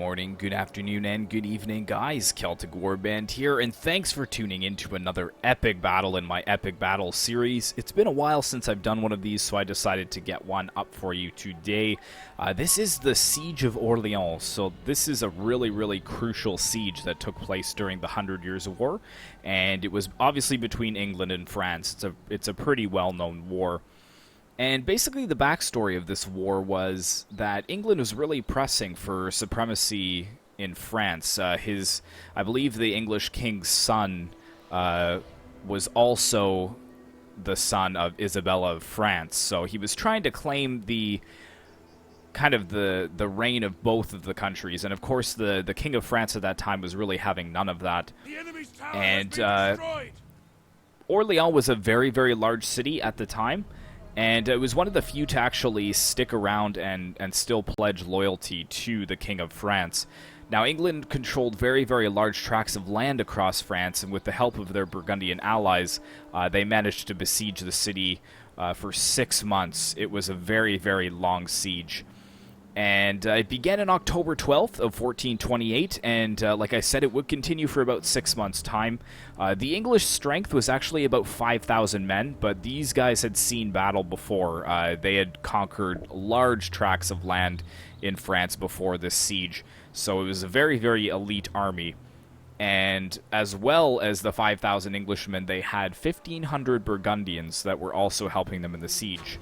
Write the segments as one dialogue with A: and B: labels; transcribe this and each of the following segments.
A: morning, good afternoon, and good evening, guys. Celtic Warband here, and thanks for tuning in to another epic battle in my Epic Battle series. It's been a while since I've done one of these, so I decided to get one up for you today. This is the Siege of Orleans, so this is a really crucial siege that took place during the 100 Years' War, and it was obviously between England and France. It's a pretty well-known war. And basically the backstory of this war was that England was really pressing for supremacy in France. I believe the English king's son was also the son of Isabella of France. So he was trying to claim the reign of both of the countries. And of course the king of France at that time was really having none of that. And Orleans was a very large city at the time. And it was one of the few to actually stick around and still pledge loyalty to the King of France. Now, England controlled very large tracts of land across France, and with the help of their Burgundian allies, they managed to besiege the city for 6 months. It was a very long siege. And it began on October 12th of 1428, and like I said, it would continue for about 6 months' time. The English strength was actually about 5,000 men, but these guys had seen battle before. They had conquered large tracts of land in France before this siege, so it was a very elite army. And as well as the 5,000 Englishmen, they had 1,500 Burgundians that were also helping them in the siege.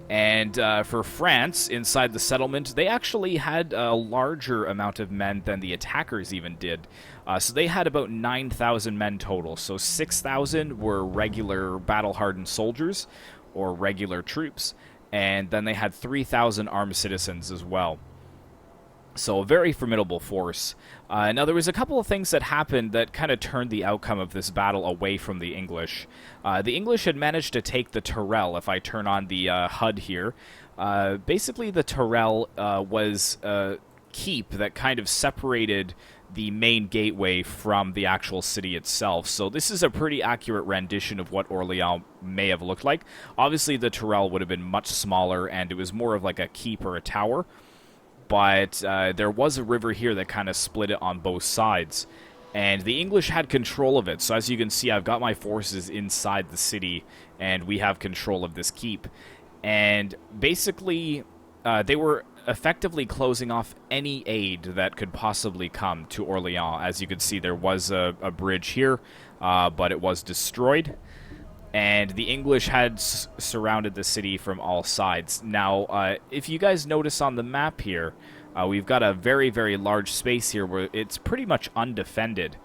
A: And for France, inside the settlement, they actually had a larger amount of men than the attackers even did. So they had about 9,000 men total. So 6,000 were regular battle-hardened soldiers, or regular troops. And then they had 3,000 armed citizens as well. So a very formidable force. Now, there was a couple of things that happened that kind of turned the outcome of this battle away from the English. The English had managed to take the tourelle. If I turn on the HUD here, basically the tourelle was a keep that kind of separated the main gateway from the actual city itself. So this is a pretty accurate rendition of what Orleans may have looked like. Obviously, the tourelle would have been much smaller, and it was more of like a keep or a tower. But there was a river here that kind of split it on both sides. And the English had control of it. So as you can see, I've got my forces inside the city, and we have control of this keep. And basically, they were effectively closing off any aid that could possibly come to Orleans. As you can see, there was a bridge here, but it was destroyed. And the English had surrounded the city from all sides. Now, if you guys notice on the map here, we've got a very large space here where it's pretty much undefended.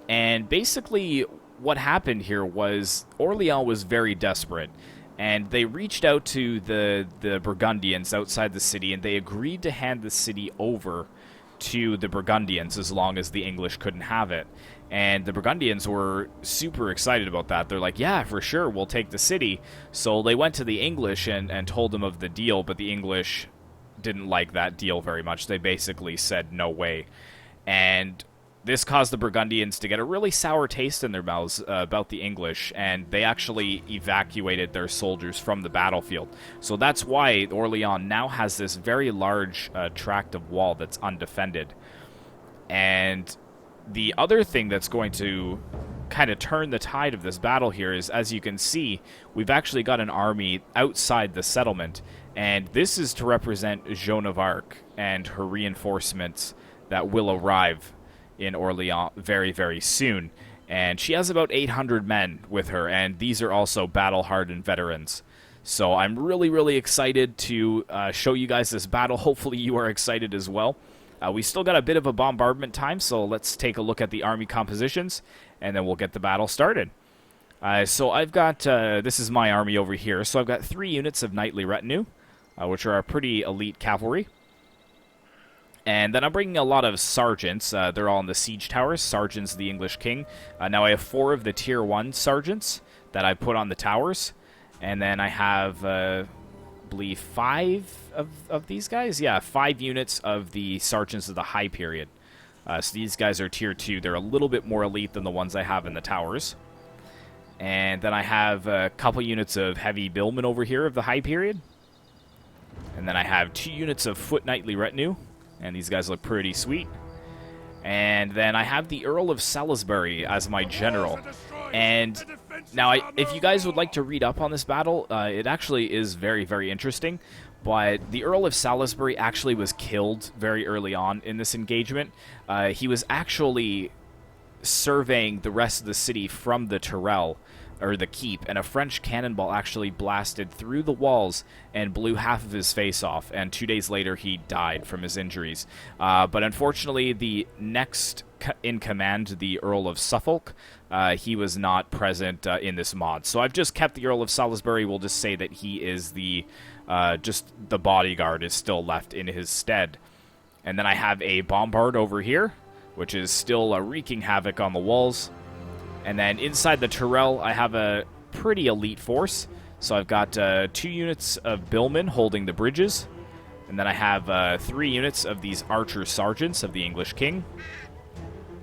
A: And basically, what happened here was Orleans was very desperate. And they reached out to the Burgundians outside the city, and they agreed to hand the city over to the Burgundians as long as the English couldn't have it. And the Burgundians were super excited about that. They're like, yeah, for sure, we'll take the city. So they went to the English and told them of the deal, but the English didn't like that deal very much. They basically said, no way. And this caused the Burgundians to get a really sour taste in their mouths about the English, and they actually evacuated their soldiers from the battlefield. So that's why Orleans now has this very large tract of wall that's undefended. And the other thing that's going to kind of turn the tide of this battle here is, as you can see, we've actually got an army outside the settlement, and this is to represent Joan of Arc and her reinforcements that will arrive in Orleans very soon. And she has about 800 men with her, and these are also battle-hardened veterans. So I'm really excited to show you guys this battle. Hopefully you are excited as well. We still got a bit of a bombardment time, so let's take a look at the army compositions, and then we'll get the battle started. So I've got, this is my army over here, so I've got 3 units of knightly retinue, which are a pretty elite cavalry. And then I'm bringing a lot of sergeants. They're all in the siege towers. Sergeant's the English king. Now I have 4 of the tier 1 sergeants that I put on the towers, and then I have I believe 5 of these guys. Yeah, 5 units of the sergeants of the high period. So these guys are tier 2. They're a little bit more elite than the ones I have in the towers. And then I have a couple units of heavy billmen over here of the high period. And then I have 2 units of foot knightly retinue. and these guys look pretty sweet. And then I have the Earl of Salisbury as my general. And now, if you guys would like to read up on this battle, it actually is very, very interesting. But the Earl of Salisbury actually was killed very early on in this engagement. He was actually surveying the rest of the city from the tourelle, or the keep, and a French cannonball actually blasted through the walls and blew half of his face off, and 2 days later he died from his injuries. But unfortunately, the next in command, the Earl of Suffolk, he was not present in this mod. So I've just kept the Earl of Salisbury. We'll just say that he is the, just the bodyguard is still left in his stead. And then I have a bombard over here, which is still wreaking havoc on the walls. And then inside the tourelle, I have a pretty elite force. So I've got 2 units of billmen holding the bridges. And then I have 3 units of these archer sergeants of the English king.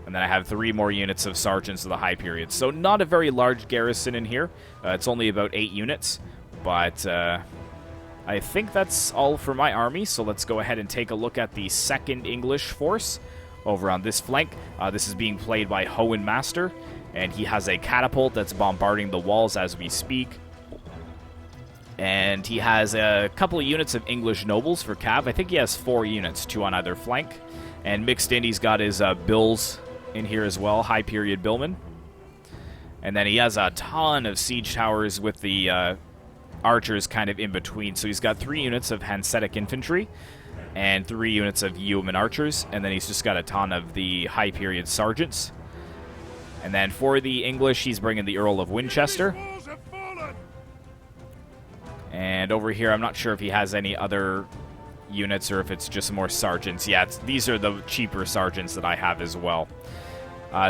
A: And then I have 3 more units of sergeants of the high period. So not a very large garrison in here. It's only about 8 units. But I think that's all for my army. So let's go ahead and take a look at the 2nd English force over on this flank. This is being played by Hohen Master. And he has a catapult that's bombarding the walls as we speak. And he has a couple of units of English nobles for cav. I think he has 4 units, 2 on either flank. And mixed in, he's got his bills in here as well, high period billmen. And then he has a ton of siege towers with the archers kind of in between. So he's got 3 units of Hanseatic infantry and 3 units of yeoman archers. And then he's just got a ton of the high period sergeants. And then for the English, he's bringing the Earl of Winchester. And over here, I'm not sure if he has any other units or if it's just more sergeants. Yeah, these are the cheaper sergeants that I have as well.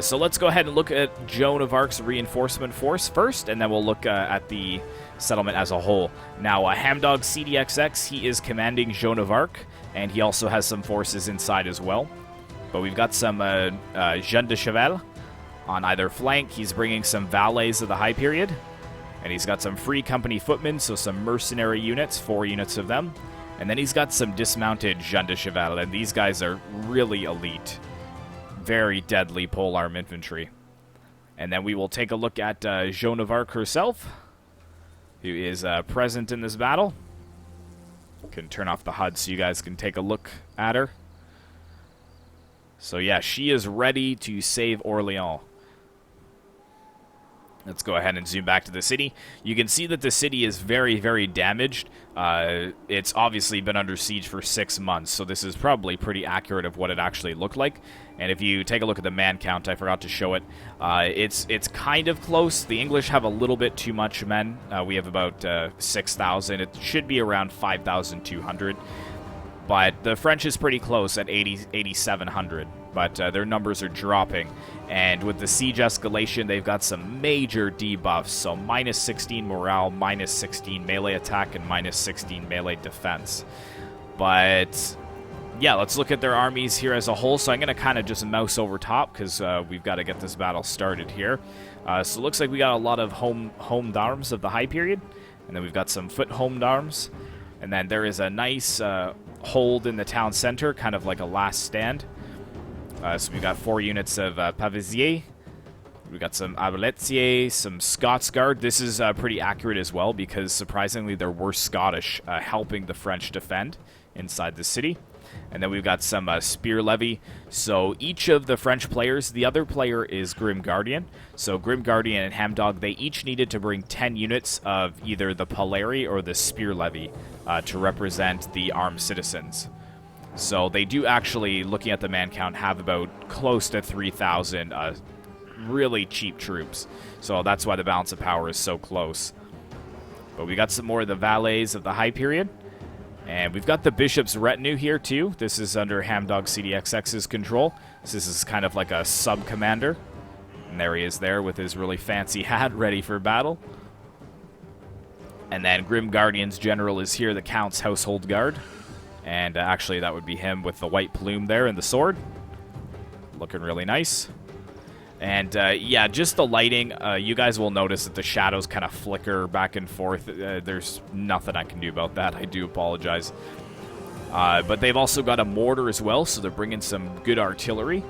A: So let's go ahead and look at Joan of Arc's reinforcement force first, and then we'll look at the settlement as a whole. Now, Hamdog CDXX, he is commanding Joan of Arc, and he also has some forces inside as well. But we've got some Jean de Cheval on either flank. He's bringing some valets of the high period, and he's got some free company footmen, so some mercenary units, 4 units of them. And then he's got some dismounted Jean de Cheval, and these guys are really elite. Very deadly polearm infantry. And then we will take a look at Joan of Arc herself, who is present in this battle. Can turn off the HUD so you guys can take a look at her. So yeah, she is ready to save Orleans. Let's go ahead and zoom back to the city. You can see that the city is very, very damaged. It's obviously been under siege for 6 months, so this is probably pretty accurate of what it actually looked like. And if you take a look at the man count, I forgot to show it. It's kind of close. The English have a little bit too much men. We have about 6,000. It should be around 5,200. But the French is pretty close at 8,700. But their numbers are dropping. And with the siege escalation, they've got some major debuffs. So minus 16 morale, minus 16 melee attack, and minus 16 melee defense. But yeah, let's look at their armies here as a whole. So I'm going to kind of just mouse over top because we've got to get this battle started here. So it looks like we got a lot of home d'armes of the high period. And then we've got some foot home d'armes. And then there is a nice hold in the town center, kind of like a last stand. So we've got 4 units of Pavisier. We've got some Arbaletier, some Scots Guard. This is pretty accurate as well because, surprisingly, there were Scottish helping the French defend inside the city. And then we've got some Spear Levy. So each of the French players, the other player is Grim Guardian. So Grim Guardian and Hamdog, they each needed to bring 10 units of either the Polari or the Spear Levy to represent the armed citizens. So they do actually, looking at the man count, have about close to 3,000 really cheap troops. So that's why the balance of power is so close. But we got some more of the valets of the high period. And we've got the bishop's retinue here too. This is under Hamdog CDXX's control. So this is kind of like a sub-commander. And there he is there with his really fancy hat ready for battle. And then Grim Guardian's general is here, the Count's household guard. And actually, that would be him with the white plume there and the sword. Looking really nice. And yeah, just the lighting. You guys will notice that the shadows kind of flicker back and forth. There's nothing I can do about that. I do apologize. But they've also got a mortar as well, so they're bringing some good artillery.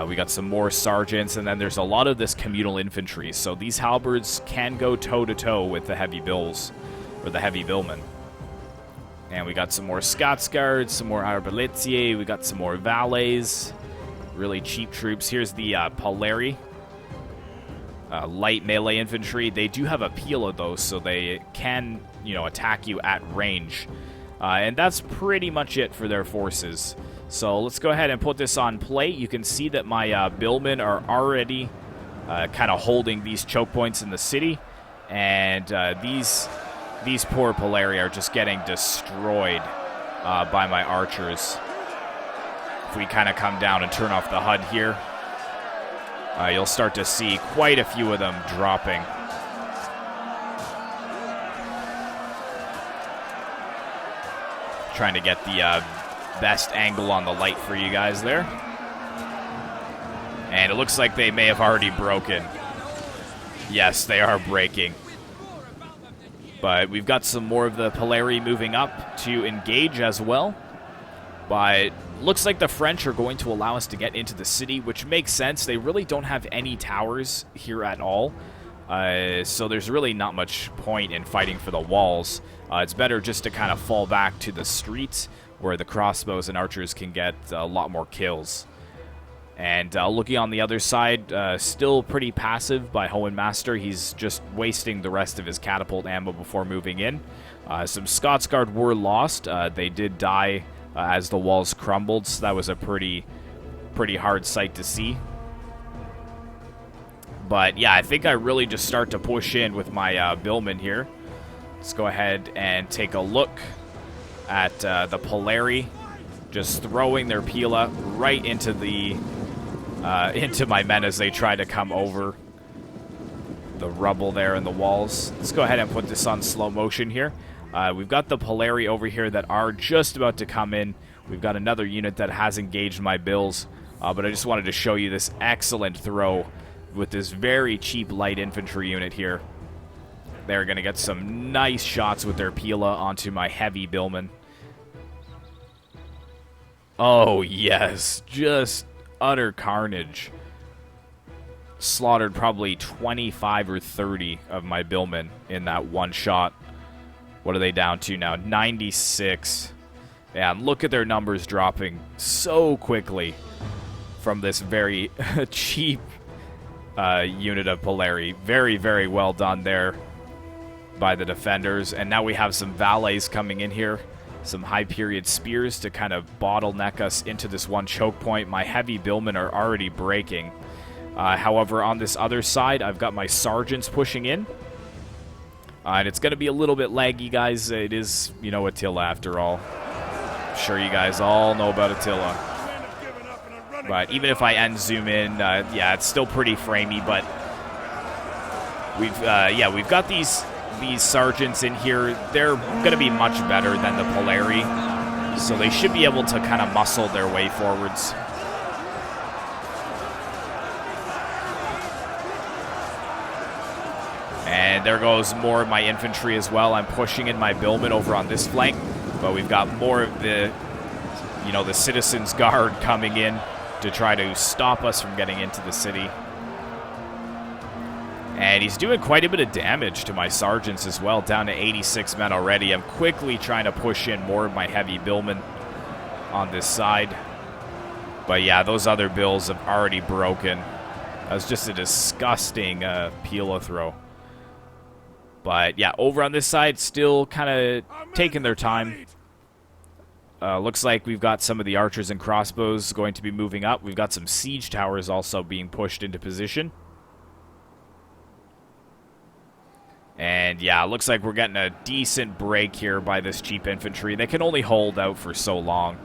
A: We got some more sergeants, and then there's a lot of this communal infantry. So these halberds can go toe-to-toe with the heavy bills, or the heavy billmen. And we got some more Scotsguards, some more arbaletiers, we got some more valets, really cheap troops. Here's the Polari, light melee infantry. They do have a pila, though, so they can, attack you at range. And that's pretty much it for their forces. So let's go ahead and put this on plate. You can see that my billmen are already kind of holding these choke points in the city. And these poor Polari are just getting destroyed by my archers. If we kind of come down and turn off the HUD here, you'll start to see quite a few of them dropping. Trying to get the best angle on the light for you guys there. And it looks like they may have already broken. Yes, they are breaking. But we've got some more of the Polari moving up to engage as well. But looks like the French are going to allow us to get into the city, which makes sense. They really don't have any towers here at all. So there's really not much point in fighting for the walls. It's better just to kind of fall back to the streets where the crossbows and archers can get a lot more kills. And looking on the other side, still pretty passive by Hohenmaster. He's just wasting the rest of his catapult ammo before moving in. Some Scotsguard were lost. They did die as the walls crumbled, so that was a pretty hard sight to see. But yeah, I think I really just start to push in with my billmen here. Let's go ahead and take a look at the Polari, just throwing their pila right into the into my men as they try to come over the rubble there in the walls. Let's go ahead and put this on slow motion here. We've got the Polari over here that are just about to come in. We've got another unit that has engaged my bills, but I just wanted to show you this excellent throw with this very cheap light infantry unit here. They're going to get some nice shots with their pila onto my heavy billmen. Oh, yes. Just utter carnage. Slaughtered probably 25 or 30 of my billmen in that one shot. What are they down to now? 96. Yeah, and look at their numbers dropping so quickly from this very cheap unit of Polari. Very, very well done there by the defenders. And now we have some valets coming in here. Some high period spears to kind of bottleneck us into this one choke point. My heavy billmen are already breaking. However, on this other side, I've got my sergeants pushing in. And it's going to be a little bit laggy, guys. It is, Attila after all. I'm sure you guys all know about Attila. But even if I zoom in, yeah, it's still pretty framey. But we've got these sergeants in here. They're going to be much better than the Polari, so they should be able to kind of muscle their way forwards. And there goes more of my infantry as well. I'm pushing in my billmen over on this flank, but we've got more of the, the Citizens Guard coming in to try to stop us from getting into the city. And he's doing quite a bit of damage to my sergeants as well, down to 86 men already. I'm quickly trying to push in more of my heavy billmen on this side. But yeah, those other bills have already broken. That was just a disgusting pila throw. But yeah, over on this side, still kind of taking their time. Looks like we've got some of the archers and crossbows going to be moving up. We've got some siege towers also being pushed into position. And yeah, it looks like we're getting a decent break here by this cheap infantry. They can only hold out for so long,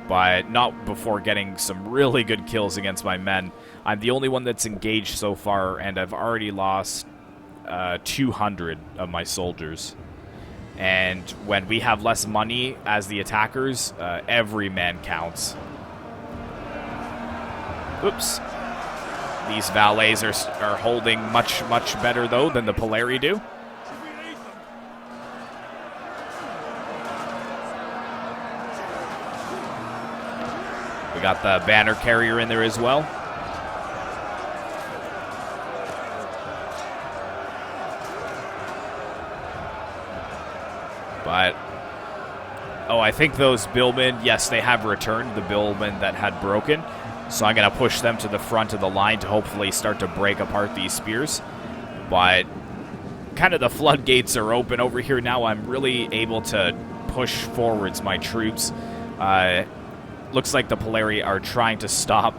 A: but not before getting some really good kills against my men. I'm the only one that's engaged so far, and I've already lost 200 of my soldiers. And when we have less money as the attackers, every man counts. Oops. These valets are holding much better, though, than the Polari do. got the banner carrier in there as well. But, oh, I think those billmen, yes, they have returned, the billmen that had broken. So I'm going to push them to the front of the line to hopefully start to break apart these spears. But kind of the floodgates are open over here now. I'm really able to push forwards my troops. Looks like the Polari are trying to stop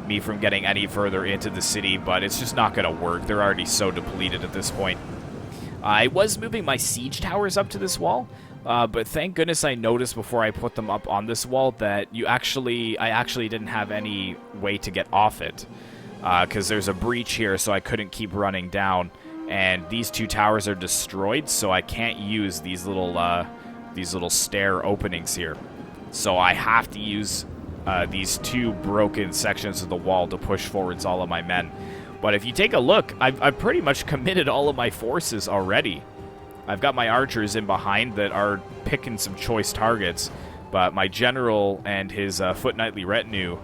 A: me from getting any further into the city, but it's just not going to work. They're already so depleted at this point. I was moving my siege towers up to this wall, but thank goodness I noticed before I put them up on this wall that I actually didn't have any way to get off it, because there's a breach here, so I couldn't keep running down. And these two towers are destroyed, so I can't use these little stair openings here. So I have to use these two broken sections of the wall to push forwards all of my men. But if you take a look, I've pretty much committed all of my forces already. I've got my archers in behind that are picking some choice targets, but my general and his foot knightly retinue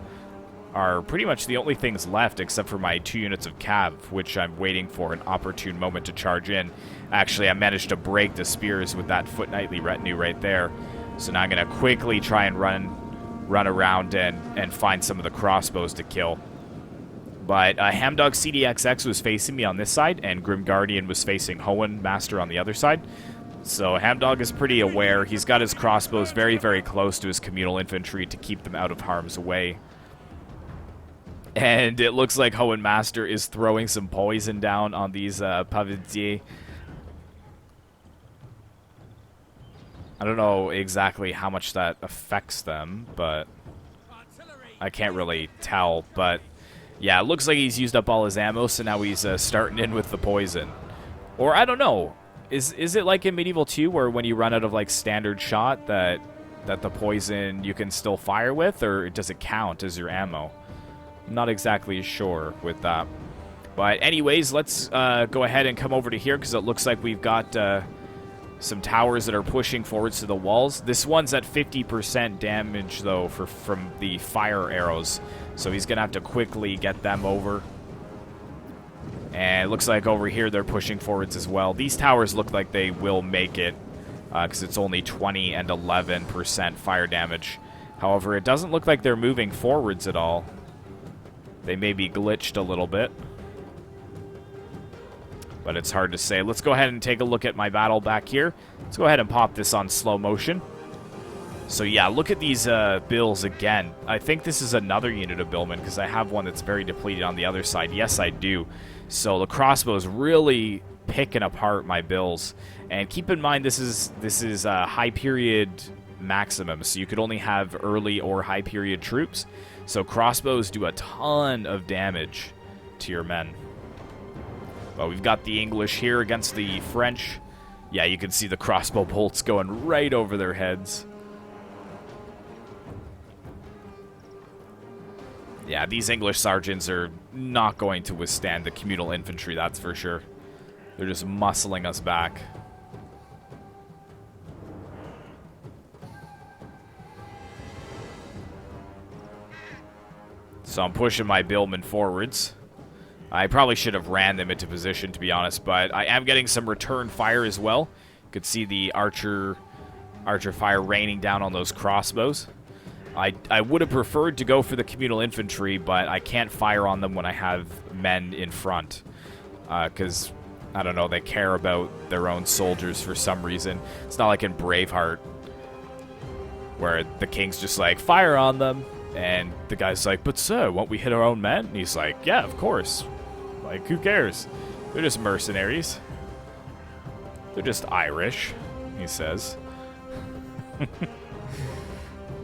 A: are pretty much the only things left, except for my 2 units of cav, which I'm waiting for an opportune moment to charge in. Actually, I managed to break the spears with that foot knightly retinue right there. So now I'm going to quickly try and run around and find some of the crossbows to kill. But Hamdog CDXX was facing me on this side, and Grim Guardian was facing Hohen Master on the other side. So Hamdog is pretty aware. He's got his crossbows very, very close to his communal infantry to keep them out of harm's way. And it looks like Hohen Master is throwing some poison down on these Pavadiers. I don't know exactly how much that affects them, but I can't really tell. But yeah, it looks like he's used up all his ammo, so now he's starting in with the poison. Or I don't know. Is it like in Medieval 2 where when you run out of like standard shot that the poison you can still fire with, or does it count as your ammo? I'm not exactly sure with that. But anyways, let's go ahead and come over to here because it looks like we've got some towers that are pushing forwards to the walls. This one's at 50% damage though from the fire arrows, so he's gonna have to quickly get them over. And it looks like over here they're pushing forwards as well. These towers look like they will make it because it's only 20 and 11% fire damage. However, it doesn't look like they're moving forwards at all. They may be glitched a little bit, but it's hard to say. Let's go ahead and take a look at my battle back here. Let's go ahead and pop this on slow motion. So yeah, look at these bills again. I think this is another unit of billmen because I have one that's very depleted on the other side. Yes, I do. So the crossbow is really picking apart my bills. And keep in mind, this is a high period maximum, so you could only have early or high period troops. So crossbows do a ton of damage to your men. But we've got the English here against the French. Yeah, you can see the crossbow bolts going right over their heads. Yeah, these English sergeants are not going to withstand the communal infantry, that's for sure. They're just muscling us back. So I'm pushing my billmen forwards. I probably should have ran them into position, to be honest, but I am getting some return fire as well. You could see the archer fire raining down on those crossbows. I would have preferred to go for the communal infantry, but I can't fire on them when I have men in front. Because, I don't know, they care about their own soldiers for some reason. It's not like in Braveheart, where the king's just like, fire on them. And the guy's like, but sir, won't we hit our own men? And he's like, yeah, of course. Like, who cares? They're just mercenaries. They're just Irish, he says.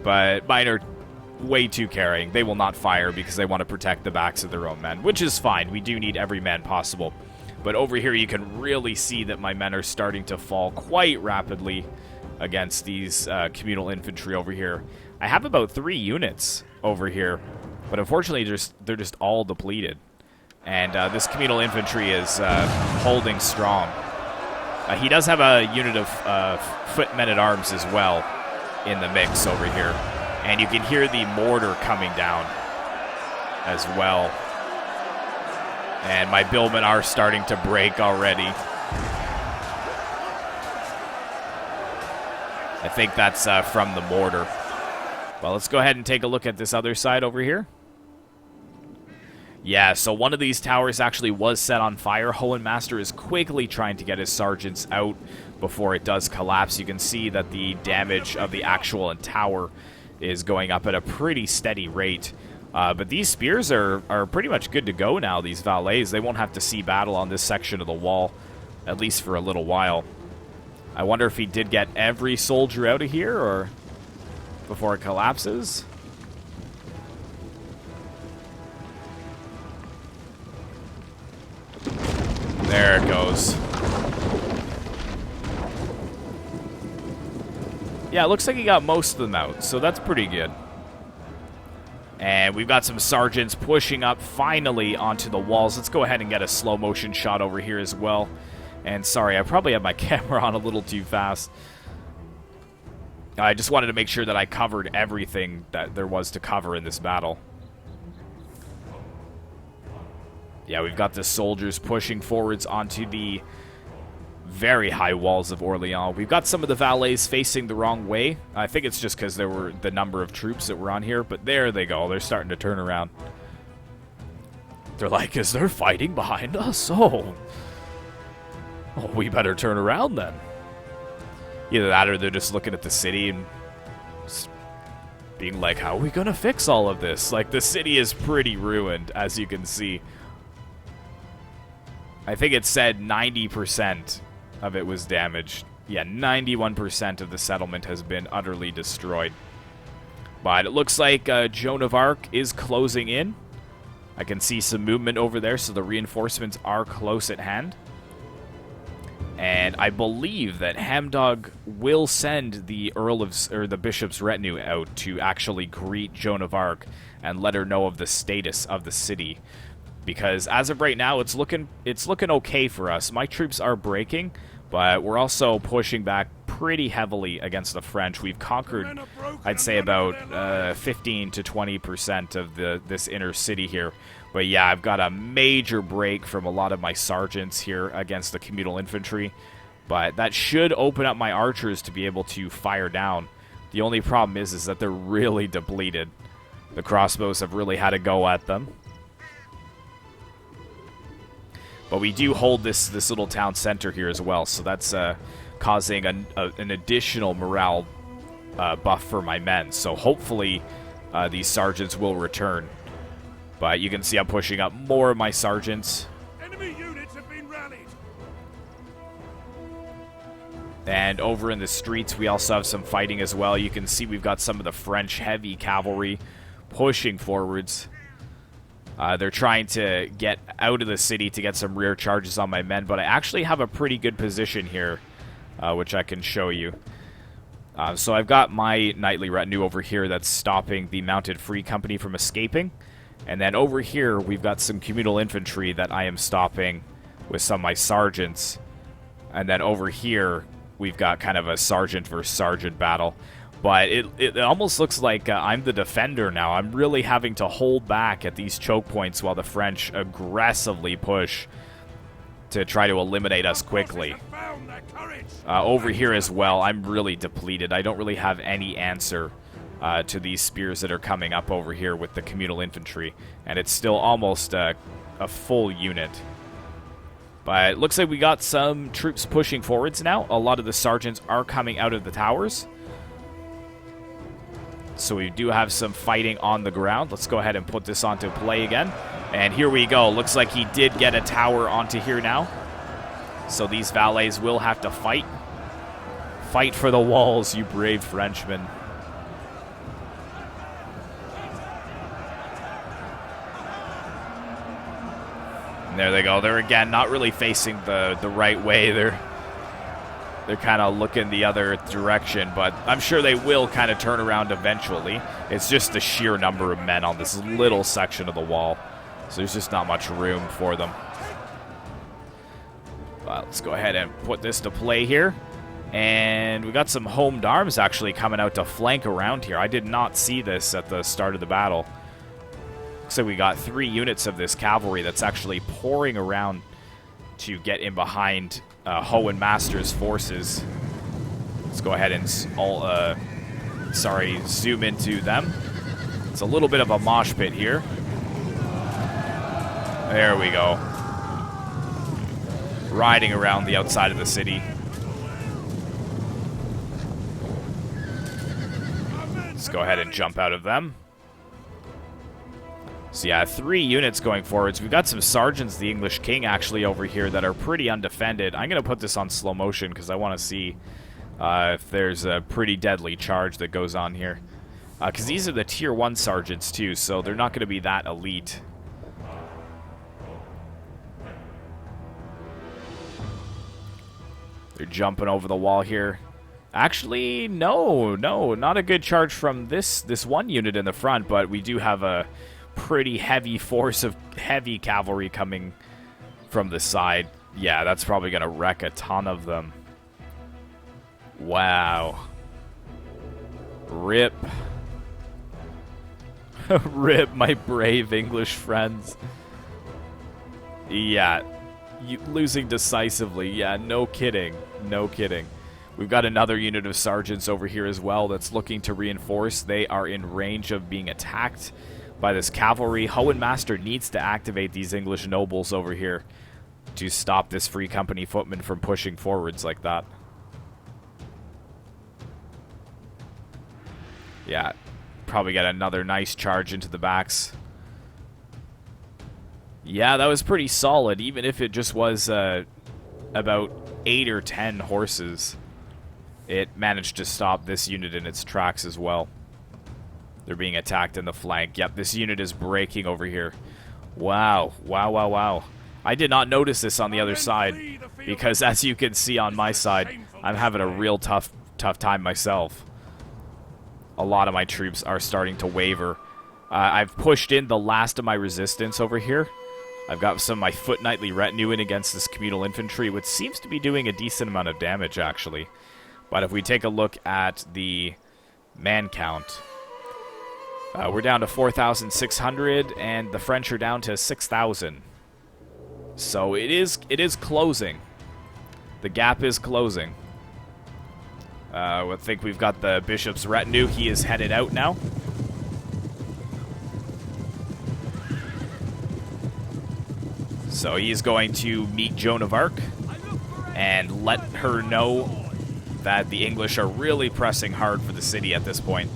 A: But mine are way too caring. They will not fire because they want to protect the backs of their own men, which is fine. We do need every man possible. But over here you can really see that my men are starting to fall quite rapidly against these communal infantry over here. I have about 3 units over here, but unfortunately they're just all depleted. And this communal infantry is holding strong. He does have a unit of foot men-at-arms as well in the mix over here. And you can hear the mortar coming down as well. And my billmen are starting to break already. I think that's from the mortar. Well, let's go ahead and take a look at this other side over here. Yeah, so one of these towers actually was set on fire. Hohenmaster is quickly trying to get his sergeants out before it does collapse. You can see that the damage of the actual tower is going up at a pretty steady rate. But these spears are pretty much good to go now, these valets. They won't have to see battle on this section of the wall, at least for a little while. I wonder if he did get every soldier out of here, or before it collapses. There it goes. Yeah, it looks like he got most of them out, so that's pretty good. And we've got some sergeants pushing up finally onto the walls. Let's go ahead and get a slow motion shot over here as well. And sorry, I probably have my camera on a little too fast. I just wanted to make sure that I covered everything that there was to cover in this battle. Yeah, we've got the soldiers pushing forwards onto the very high walls of Orleans. We've got some of the valets facing the wrong way. I think it's just because there were the number of troops that were on here, but there they go. They're starting to turn around. They're like, is there fighting behind us? Oh, we better turn around then. Either that or they're just looking at the city and being like, how are we going to fix all of this? Like, the city is pretty ruined, as you can see. I think it said 90% of it was damaged. Yeah, 91% of the settlement has been utterly destroyed. But it looks like Joan of Arc is closing in. I can see some movement over there, so the reinforcements are close at hand. And I believe that Hamdog will send the the bishop's retinue out to actually greet Joan of Arc and let her know of the status of the city. Because as of right now, it's looking okay for us. My troops are breaking, but we're also pushing back pretty heavily against the French. We've conquered, I'd say, about 15 to 20% of this inner city here. But yeah, I've got a major break from a lot of my sergeants here against the communal infantry. But that should open up my archers to be able to fire down. The only problem is that they're really depleted. The crossbows have really had to go at them. But we do hold this little town center here as well, so that's causing an additional morale buff for my men. So hopefully these sergeants will return. But you can see I'm pushing up more of my sergeants.
B: Enemy units have been rallied.
A: And over in the streets, we also have some fighting as well. You can see we've got some of the French heavy cavalry pushing forwards. They're trying to get out of the city to get some rear charges on my men, but I actually have a pretty good position here, which I can show you. So I've got my knightly retinue over here that's stopping the Mounted Free Company from escaping. And then over here, we've got some communal infantry that I am stopping with some of my sergeants. And then over here, we've got kind of a sergeant versus sergeant battle. But it almost looks like I'm the defender now. I'm really having to hold back at these choke points while the French aggressively push to try to eliminate us quickly. Over here as well, I'm really depleted. I don't really have any answer to these spears that are coming up over here with the communal infantry. And it's still almost a full unit. But it looks like we got some troops pushing forwards now. A lot of the sergeants are coming out of the towers. So we do have some fighting on the ground. Let's go ahead and put this onto play again. And here we go. Looks like he did get a tower onto here now. So these valets will have to fight. Fight for the walls, you brave Frenchmen. And there they go. They're again not really facing the right way. They're kind of looking the other direction, but I'm sure they will kind of turn around eventually. It's just the sheer number of men on this little section of the wall, so there's just not much room for them. Let's go ahead and put this to play here. And we got some homed arms actually coming out to flank around here. I did not see this at the start of the battle. So we got 3 units of this cavalry that's actually pouring around to get in behind Hohenmaster's forces. Let's go ahead and zoom into them. It's a little bit of a mosh pit here. There we go. Riding around the outside of the city. Let's go ahead and jump out of them. So yeah, 3 units going forwards. We've got some sergeants, the English king, actually over here that are pretty undefended. I'm going to put this on slow motion because I want to see if there's a pretty deadly charge that goes on here. Because these are the tier 1 sergeants too, so they're not going to be that elite. They're jumping over the wall here. Actually, no, not a good charge from this one unit in the front, but we do have a pretty heavy force of heavy cavalry coming from the side. Yeah, that's probably going to wreck a ton of them. Wow. Rip. Rip, my brave English friends. Yeah, losing decisively. Yeah, no kidding. No kidding. We've got another unit of sergeants over here as well that's looking to reinforce. They are in range of being attacked by this cavalry. Hohenmaster needs to activate these English nobles over here to stop this Free Company footman from pushing forwards like that. Yeah, probably get another nice charge into the backs. Yeah, that was pretty solid, even if it just was about 8 or 10 horses. It managed to stop this unit in its tracks as well. They're being attacked in the flank. Yep, this unit is breaking over here. Wow, wow, wow, wow. I did not notice this on the other side, because as you can see on my side, I'm having a real tough time myself. A lot of my troops are starting to waver. I've pushed in the last of my resistance over here. I've got some of my foot knightly retinue in against this communal infantry, which seems to be doing a decent amount of damage, actually. But if we take a look at the man count, we're down to 4,600, and the French are down to 6,000. So it is closing. The gap is closing. I think we've got the bishop's retinue. He is headed out now. So he's going to meet Joan of Arc and let her know that the English are really pressing hard for the city at this point.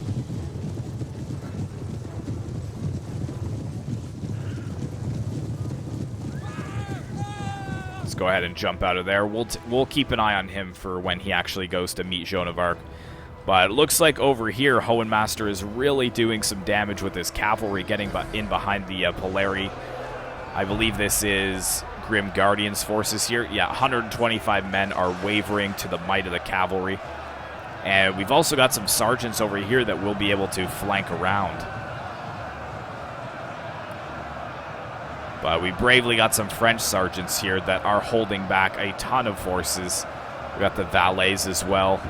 A: Let's go ahead and jump out of there. We'll keep an eye on him for when he actually goes to meet Joan of Arc. But it looks like over here, Hohenmaster is really doing some damage with his cavalry, getting in behind the Polari. I believe this is Grim Guardian's forces here. Yeah, 125 men are wavering to the might of the cavalry. And we've also got some sergeants over here that will be able to flank around. But we bravely got some French sergeants here that are holding back a ton of forces. We got the valets as well.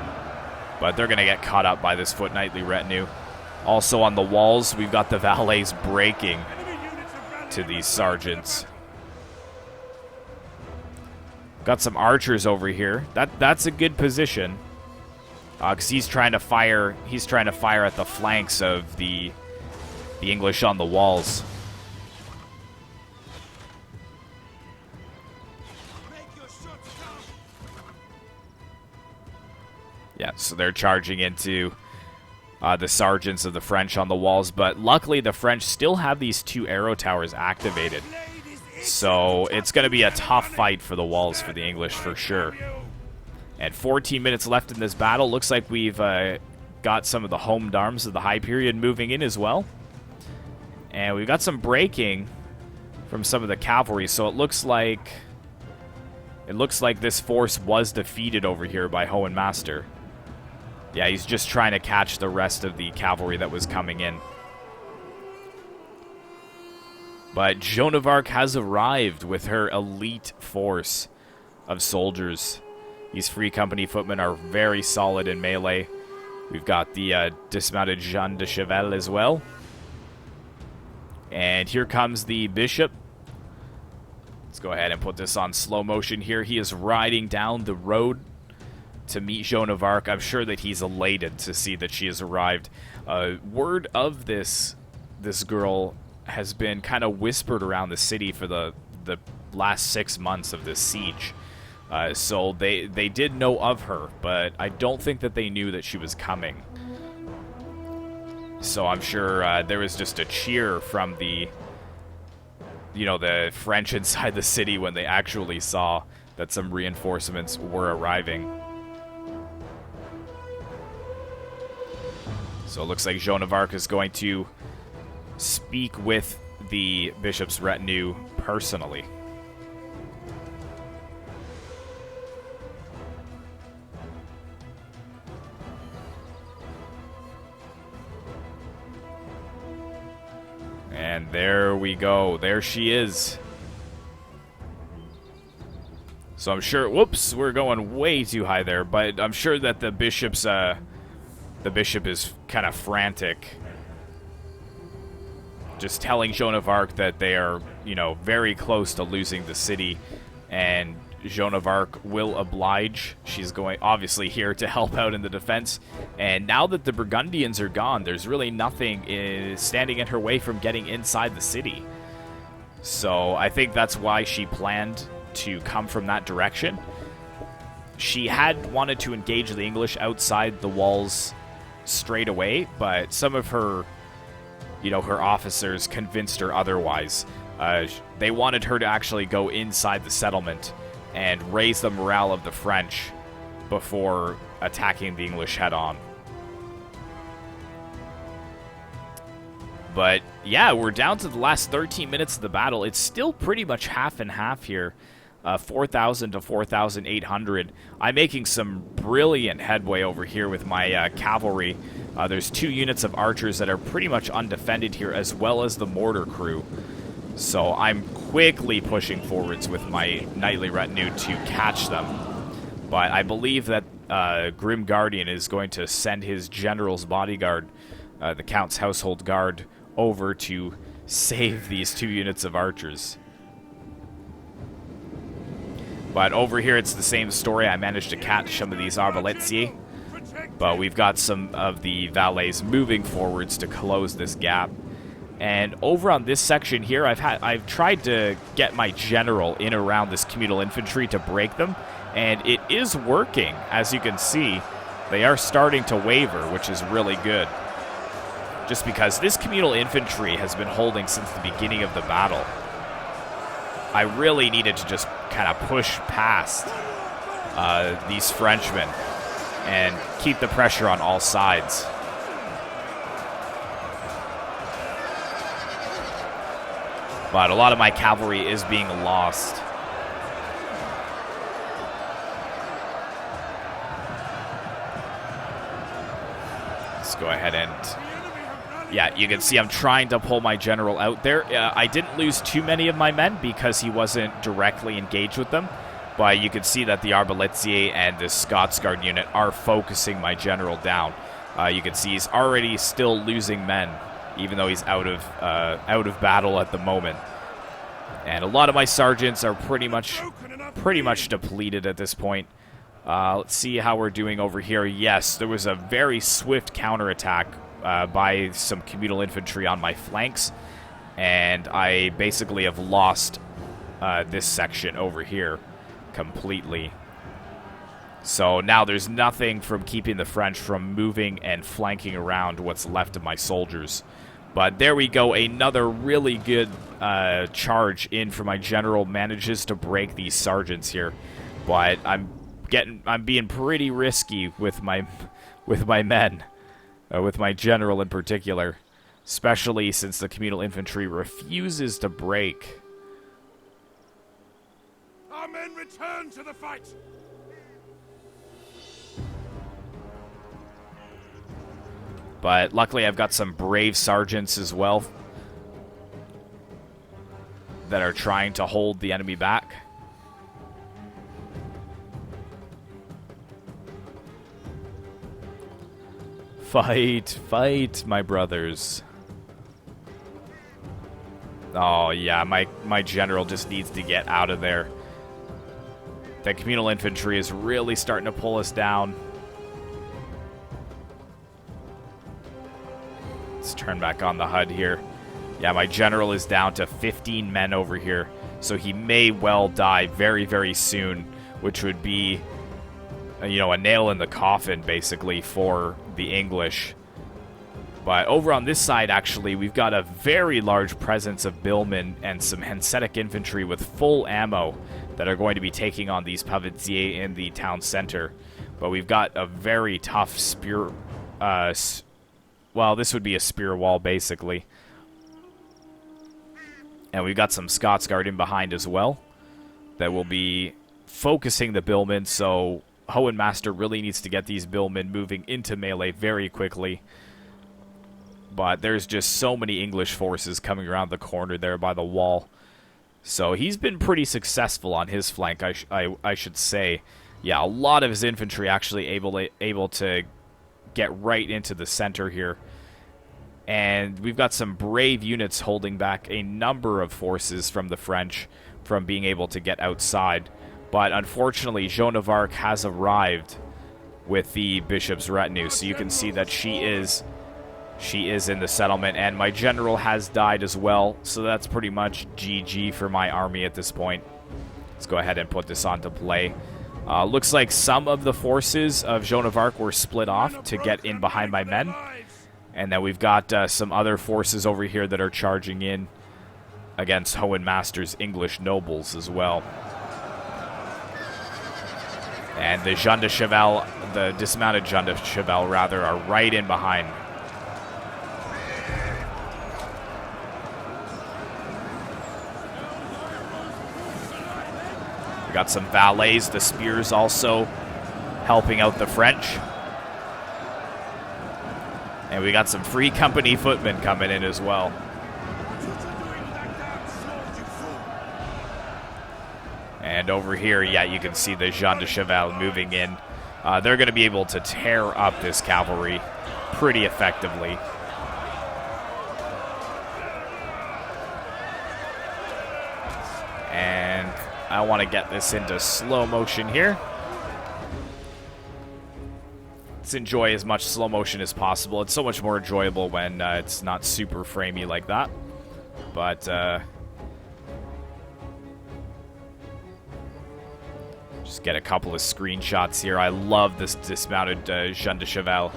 A: But they're going to get caught up by this foot knightly retinue. Also on the walls, we've got the valets breaking to these sergeants. Got some archers over here. That's a good position, because he's trying to fire. He's trying to fire at the flanks of the English on the walls. Yeah, so they're charging into the sergeants of the French on the walls, but luckily the French still have these 2 arrow towers activated. So it's going to be a tough fight for the walls for the English for sure. And 14 minutes left in this battle. Looks like we've got some of the homed arms of the High Period moving in as well. And we've got some breaking from some of the cavalry, so it looks like this force was defeated over here by Hohenmaster. Yeah, he's just trying to catch the rest of the cavalry that was coming in. But Joan of Arc has arrived with her elite force of soldiers. These Free Company footmen are very solid in melee. We've got the dismounted Jean de Cheval as well. And here comes the bishop. Let's go ahead and put this on slow motion here. He is riding down the road to meet Joan of Arc. I'm sure that he's elated to see that she has arrived. Word of this girl has been kind of whispered around the city for the last 6 months of this siege. So they did know of her, but I don't think that they knew that she was coming. So I'm sure there was just a cheer from the French inside the city when they actually saw that some reinforcements were arriving. So it looks like Joan of Arc is going to speak with the bishop's retinue personally. And there we go. There she is. So I'm sure... Whoops, we're going way too high there. But I'm sure that the bishop's... the bishop is kind of frantic. Just telling Joan of Arc that they are, very close to losing the city. And Joan of Arc will oblige. She's going, obviously, here to help out in the defense. And now that the Burgundians are gone, there's really nothing standing in her way from getting inside the city. So I think that's why she planned to come from that direction. She had wanted to engage the English outside the walls straight away, but some of her, her officers convinced her otherwise. They wanted her to actually go inside the settlement and raise the morale of the French before attacking the English head-on. But, yeah, we're down to the last 13 minutes of the battle. It's still pretty much half and half here. 4,000 to 4,800. I'm making some brilliant headway over here with my cavalry. There's 2 units of archers that are pretty much undefended here, as well as the mortar crew. So I'm quickly pushing forwards with my knightly retinue to catch them. But I believe that Grim Guardian is going to send his general's bodyguard, the Count's household guard, over to save these 2 units of archers. But over here, it's the same story. I managed to catch some of these arbaletiers, but we've got some of the valets moving forwards to close this gap. And over on this section here, I've tried to get my general in around this communal infantry to break them, and it is working. As you can see, they are starting to waver, which is really good. Just because this communal infantry has been holding since the beginning of the battle. I really needed to just kind of push past these Frenchmen and keep the pressure on all sides. But a lot of my cavalry is being lost. Let's go ahead and... Yeah, you can see I'm trying to pull my general out there. I didn't lose too many of my men because he wasn't directly engaged with them. But you can see that the Arbaletier and the Scots Guard unit are focusing my general down. You can see he's already still losing men, even though he's out of battle at the moment. And a lot of my sergeants are pretty much depleted at this point. Let's see how we're doing over here. Yes, there was a very swift counterattack by some communal infantry on my flanks, and I basically have lost this section over here completely. So now there's nothing from keeping the French from moving and flanking around what's left of my soldiers. But there we go, another really good charge in for my general. Manages to break these sergeants here, but I'm being pretty risky with my men. With my general in particular, especially since the communal infantry refuses to break.
B: Our men return to the fight.
A: But luckily I've got some brave sergeants as well that are trying to hold the enemy back. Fight, fight, my brothers. Oh, yeah, my general just needs to get out of there. That communal infantry is really starting to pull us down. Let's turn back on the HUD here. Yeah, my general is down to 15 men over here. So he may well die very, very soon, which would be, you know, a nail in the coffin, basically, for the English. But over on this side, actually, we've got a very large presence of billmen and some Hanseatic infantry with full ammo that are going to be taking on these pavetiers in the town center. But we've got a very tough spear... well, this would be a spear wall, basically. And we've got some Scots Guard in behind as well that will be focusing the billmen, so Hohenmaster really needs to get these billmen moving into melee very quickly. But there's just so many English forces coming around the corner there by the wall. So he's been pretty successful on his flank, I should say. Yeah, a lot of his infantry actually able to get right into the center here. And we've got some brave units holding back a number of forces from the French from being able to get outside. But unfortunately, Joan of Arc has arrived with the bishop's retinue. So you can see that she is in the settlement. And my general has died as well. So that's pretty much GG for my army at this point. Let's go ahead and put this on to play. Looks like some of the forces of Joan of Arc were split off to get in behind my men. And then we've got some other forces over here that are charging in against Hohenmaster's English nobles as well. And the Jean de Cheval, the dismounted Jean de Cheval, rather, are right in behind. We got some valets, the spears also helping out the French. And we got some free company footmen coming in as well. And over here, yeah, you can see the Jean de Cheval moving in. They're going to be able to tear up this cavalry pretty effectively. And I want to get this into slow motion here. Let's enjoy as much slow motion as possible. It's so much more enjoyable when it's not super framey like that. But just get a couple of screenshots here. I love this dismounted Jean de Cheval.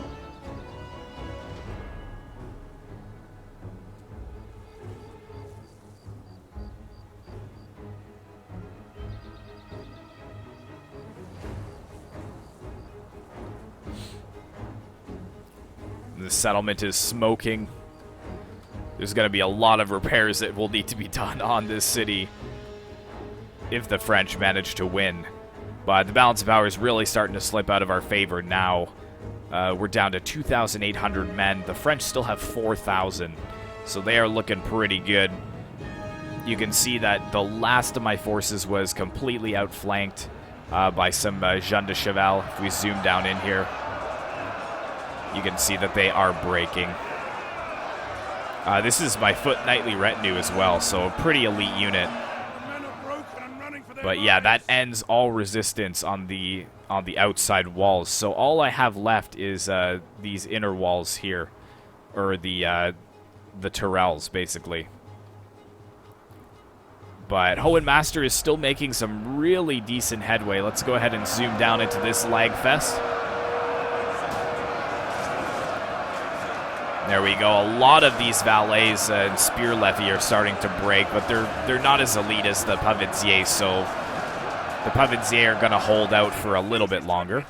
A: The settlement is smoking. There's going to be a lot of repairs that will need to be done on this city if the French manage to win. But the balance of power is really starting to slip out of our favor now. We're down to 2,800 men. The French still have 4,000, so they are looking pretty good. You can see that the last of my forces was completely outflanked by some Jean de Cheval. If we zoom down in here, you can see that they are breaking. This is my foot knightly retinue as well, so a pretty elite unit. But yeah, that ends all resistance on the outside walls. So all I have left is these inner walls here, or the tourelles, basically. But Hohenmaster is still making some really decent headway. Let's go ahead and zoom down into this lag fest. There we go. A lot of these valets and spear levy are starting to break, but they're not as elite as the pavetiers, so the pavetiers are going to hold out for a little bit longer.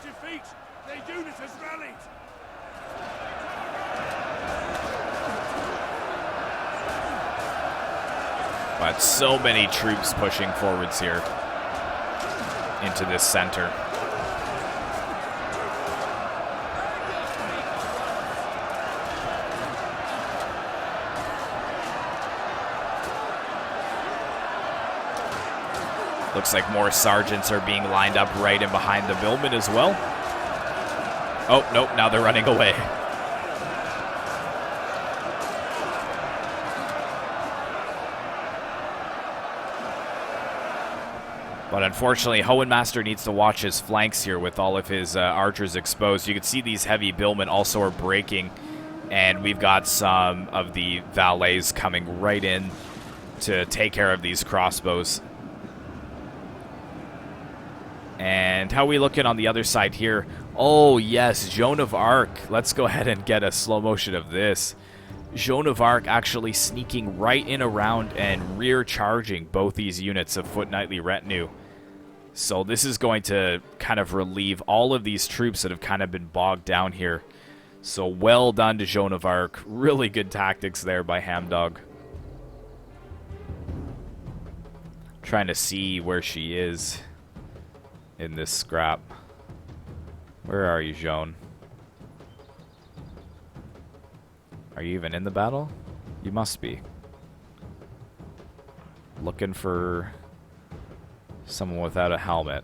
A: But so many troops pushing forwards here into this center. Looks like more sergeants are being lined up right in behind the billmen as well. Oh, nope, now they're running away. But unfortunately, Hohenmaster needs to watch his flanks here with all of his archers exposed. You can see these heavy billmen also are breaking, and we've got some of the valets coming right in to take care of these crossbows. And how are we looking on the other side here? Oh, yes, Joan of Arc. Let's go ahead and get a slow motion of this. Joan of Arc actually sneaking right in around and rear charging both these units of foot knightly retinue. So this is going to kind of relieve all of these troops that have kind of been bogged down here. So well done to Joan of Arc. Really good tactics there by Hamdog. Trying to see where she is in this scrap. Where are you, Joan? Are you even in the battle? You must be. Looking for someone without a helmet.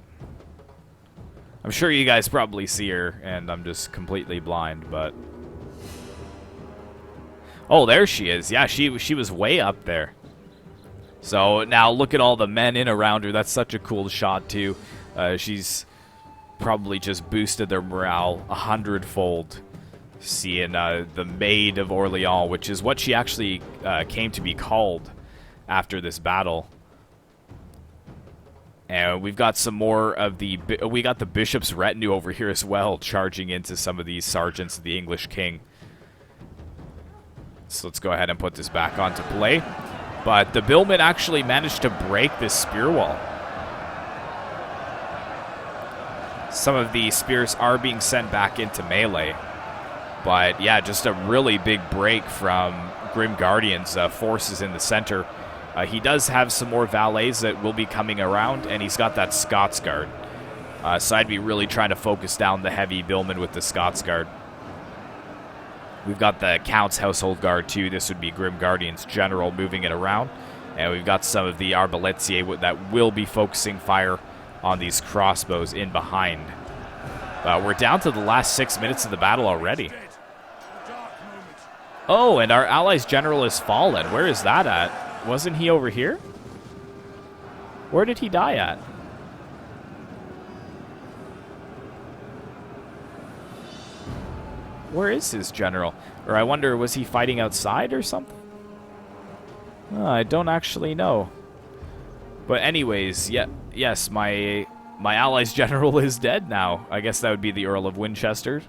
A: I'm sure you guys probably see her, and I'm just completely blind, but... Oh, there she is. Yeah, she was way up there. So now look at all the men in around her. That's such a cool shot, too. She's probably just boosted their morale 100-fold. Seeing the Maid of Orleans, which is what she actually came to be called after this battle. And we've got some more of the... We got the bishop's retinue over here as well, charging into some of these sergeants of the English king. So let's go ahead and put this back onto play. But the billmen actually managed to break this spear wall. Some of the spears are being sent back into melee. But yeah, just a really big break from Grim Guardian's forces in the center. He does have some more valets that will be coming around, and he's got that Scots Guard. So I'd be really trying to focus down the heavy billmen with the Scots Guard. We've got the Count's Household Guard too. This would be Grim Guardian's general moving it around. And we've got some of the Arbaletiers that will be focusing fire on these crossbows in behind. We're down to the last 6 minutes of the battle already. Oh, and our allies' general has fallen. Where is that at? Wasn't he over here? Where did he die at? Where is his general? Or I wonder, was he fighting outside or something? Oh, I don't actually know. But anyways, yes, my allies' general is dead now. I guess that would be the Earl of Winchester.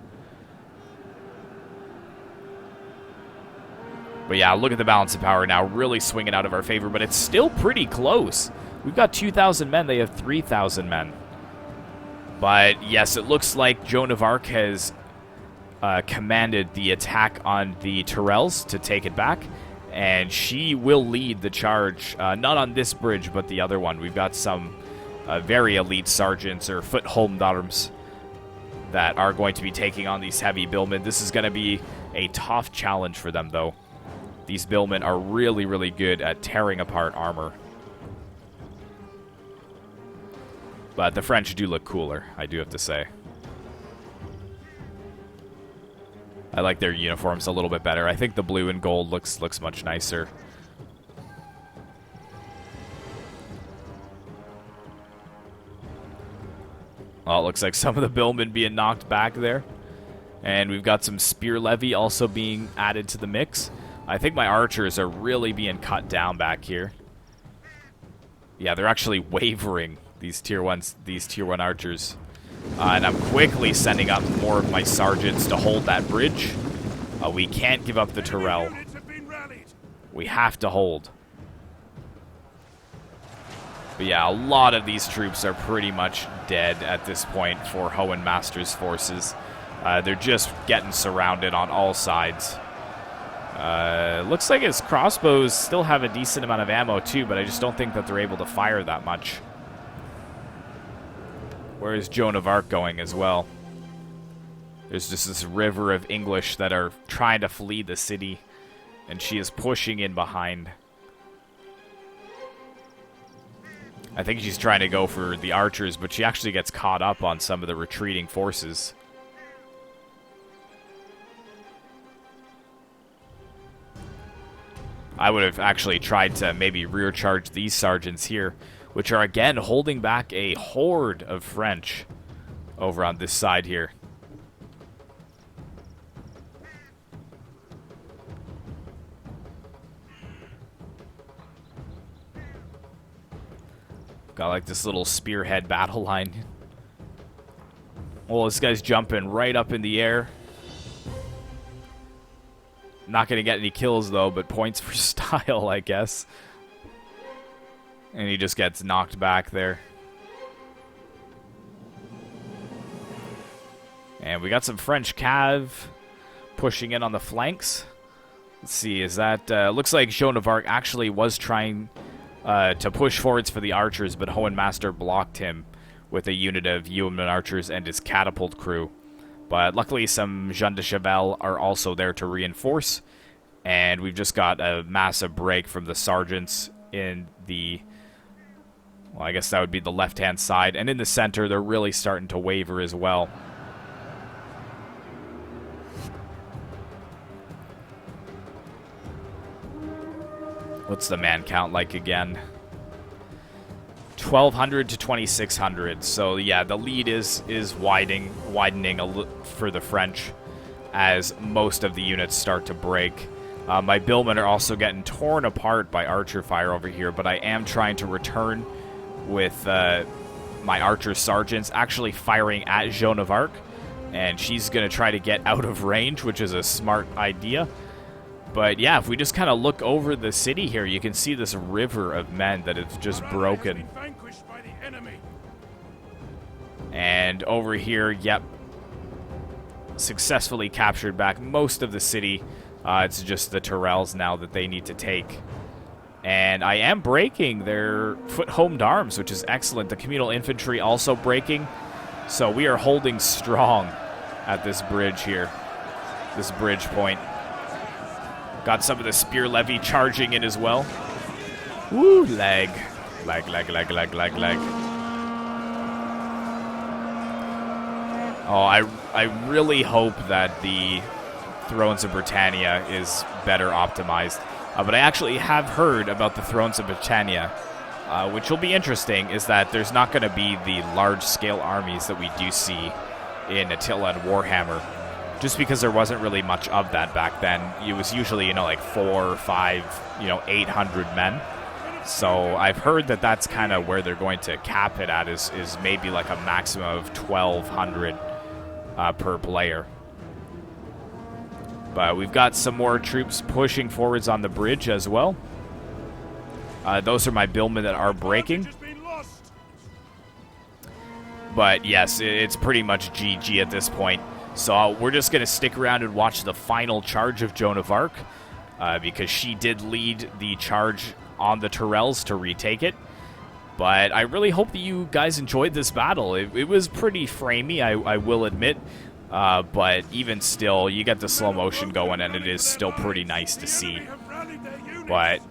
A: But yeah, look at the balance of power now, really swinging out of our favor, but it's still pretty close. We've got 2,000 men, they have 3,000 men. But yes, it looks like Joan of Arc has commanded the attack on the tourelles to take it back, and she will lead the charge, not on this bridge, but the other one. We've got some very elite sergeants or foot homedarms that are going to be taking on these heavy billmen. This is going to be a tough challenge for them, though. These billmen are really, really good at tearing apart armor. But the French do look cooler, I do have to say. I like their uniforms a little bit better. I think the blue and gold looks much nicer. Well, it looks like some of the billmen being knocked back there. And we've got some spear levy also being added to the mix. I think my archers are really being cut down back here. Yeah, they're actually wavering, these tier 1 archers. And I'm quickly sending up more of my sergeants to hold that bridge. We can't give up the tourelle. We have to hold. But yeah, a lot of these troops are pretty much dead at this point for Hohenmaster's forces. They're just getting surrounded on all sides. Looks like his crossbows still have a decent amount of ammo too, but I just don't think that they're able to fire that much. Where is Joan of Arc going as well? There's just this river of English that are trying to flee the city, and she is pushing in behind. I think she's trying to go for the archers, but she actually gets caught up on some of the retreating forces. I would have actually tried to maybe rear charge these sergeants here. which are again holding back a horde of French over on this side here. Got like this little spearhead battle line. Well, this guy's jumping right up in the air. Not going to get any kills, though, but points for style, I guess. And he just gets knocked back there. And we got some French cav pushing in on the flanks. Let's see, is that... looks like Joan of Arc actually was trying to push forwards for the archers, but Hohenmaster blocked him with a unit of yeoman archers and his catapult crew. But luckily some Jean de Cheval are also there to reinforce. And we've just got a massive break from the sergeants in the... well, I guess that would be the left-hand side. And in the center, they're really starting to waver as well. What's the man count like again? 1,200 to 2,600. So yeah, the lead is widening for the French as most of the units start to break. My billmen are also getting torn apart by archer fire over here, but I am trying to return with my archer sergeants actually firing at Joan of Arc, and she's going to try to get out of range, which is a smart idea. But yeah, if we just kind of look over the city here, you can see this river of men that is just broken. And over here, yep, successfully captured back most of the city. It's just the tourelles now that they need to take. And I am breaking their foot-homed arms, which is excellent. The communal infantry also breaking. So we are holding strong at this bridge here, this bridge point. Got some of the spear levy charging in as well. Woo, lag. Lag. Oh, I really hope that the Thrones of Britannia is better optimized. But I actually have heard about the Thrones of Britannia, which will be interesting, is that there's not going to be the large-scale armies that we do see in Attila and Warhammer. Just because there wasn't really much of that back then. It was usually, like 4 or 5, 800 men. So I've heard that that's kind of where they're going to cap it at, is maybe like a maximum of 1,200 per player. But we've got some more troops pushing forwards on the bridge as well. Those are my billmen that are breaking. But yes, it's pretty much GG at this point. So we're just going to stick around and watch the final charge of Joan of Arc, because she did lead the charge on the tourelles to retake it. But I really hope that you guys enjoyed this battle. It was pretty framey, I will admit. But even still, you get the slow motion going, and it is still pretty nice to see. But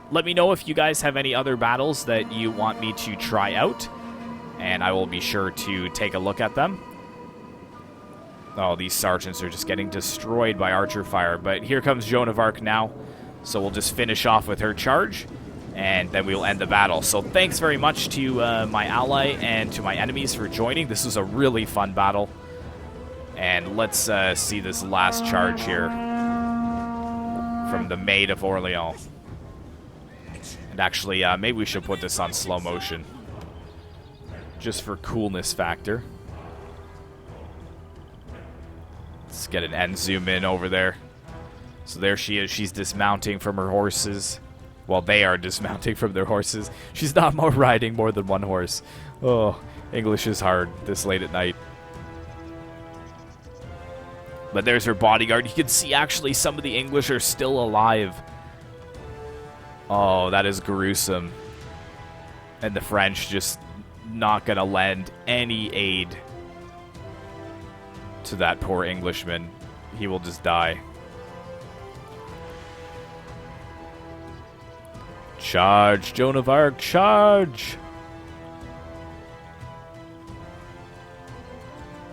A: let me know if you guys have any other battles that you want me to try out, and I will be sure to take a look at them. Oh, these sergeants are just getting destroyed by archer fire. But here comes Joan of Arc now. So we'll just finish off with her charge, and then we'll end the battle. So thanks very much to my ally and to my enemies for joining. This was a really fun battle. And let's see this last charge here from the Maid of Orleans. And actually, maybe we should put this on slow motion, just for coolness factor. Let's get an end zoom in over there. So there she is. She's dismounting from her horses. Well, they are dismounting from their horses. She's not riding more than one horse. Oh, English is hard this late at night. But there's her bodyguard. You can see actually some of the English are still alive. Oh, that is gruesome. And the French just not going to lend any aid to that poor Englishman. He will just die. Charge, Joan of Arc, charge!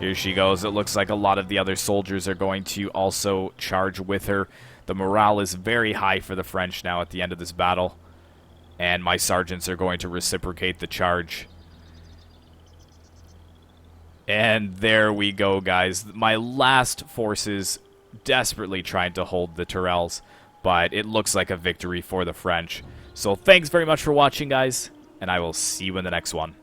A: Here she goes. It looks like a lot of the other soldiers are going to also charge with her. The morale is very high for the French now at the end of this battle. and my sergeants are going to reciprocate the charge. And there we go, guys. My last forces desperately trying to hold the tourelles, but it looks like a victory for the French. So thanks very much for watching, guys, and I will see you in the next one.